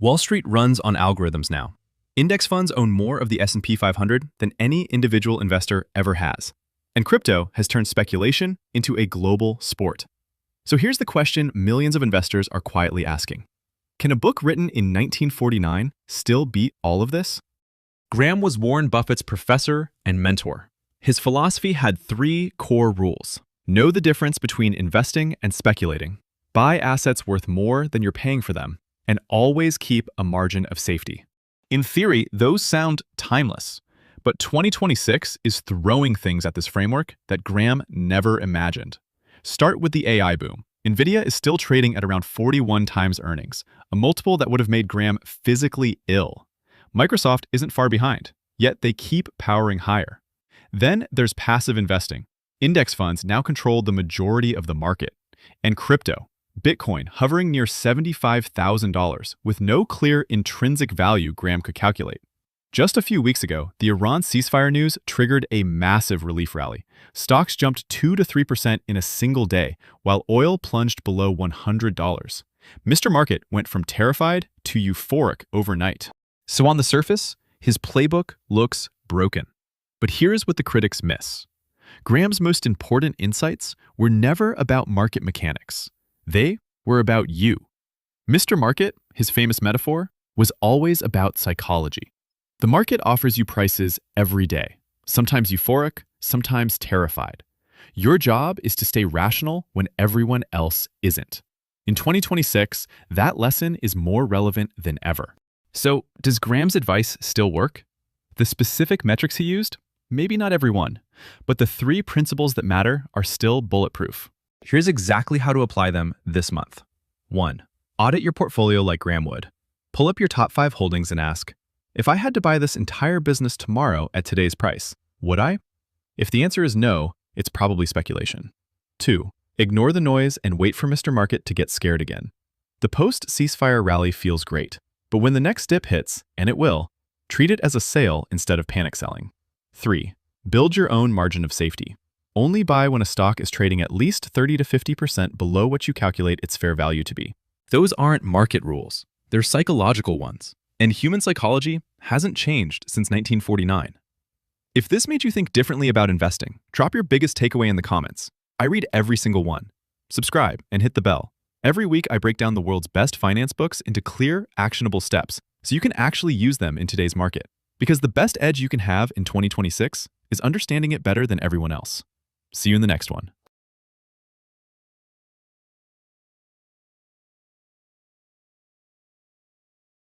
Wall Street runs on algorithms now. Index funds own more of the S&P 500 than any individual investor ever has. And crypto has turned speculation into a global sport. So here's the question millions of investors are quietly asking. Can a book written in 1949 still beat all of this? Graham was Warren Buffett's professor and mentor. His philosophy had three core rules. Know the difference between investing and speculating. Buy assets worth more than you're paying for them. And always keep a margin of safety. In theory, those sound timeless. But 2026 is throwing things at this framework that Graham never imagined. Start with the AI boom. Nvidia is still trading at around 41 times earnings, a multiple that would have made Graham physically ill. Microsoft isn't far behind, yet they keep powering higher. Then there's passive investing. Index funds now control the majority of the market. And crypto, Bitcoin hovering near $75,000 with no clear intrinsic value Graham could calculate. Just a few weeks ago, the Iran ceasefire news triggered a massive relief rally. Stocks jumped 2 to 3% in a single day, while oil plunged below $100. Mr. Market went from terrified to euphoric overnight. So on the surface, his playbook looks broken. But here's what the critics miss. Graham's most important insights were never about market mechanics. They were about you. Mr. Market, his famous metaphor, was always about psychology. The market offers you prices every day, sometimes euphoric, sometimes terrified. Your job is to stay rational when everyone else isn't. In 2026, that lesson is more relevant than ever. So, does Graham's advice still work? The specific metrics he used? Maybe not every one, but the three principles that matter are still bulletproof. Here's exactly how to apply them this month. 1. Audit your portfolio like Graham would. Pull up your top 5 holdings and ask, if I had to buy this entire business tomorrow at today's price, would I? If the answer is no, it's probably speculation. 2. Ignore the noise and wait for Mr. Market to get scared again. The post-ceasefire rally feels great, but when the next dip hits, and it will, treat it as a sale instead of panic selling. 3. Build your own margin of safety. Only buy when a stock is trading at least 30 to 50% below what you calculate its fair value to be. Those aren't market rules. They're psychological ones. And human psychology hasn't changed since 1949. If this made you think differently about investing, drop your biggest takeaway in the comments. I read every single one. Subscribe and hit the bell. Every week, I break down the world's best finance books into clear, actionable steps so you can actually use them in today's market. Because the best edge you can have in 2026 is understanding it better than everyone else. See you in the next one.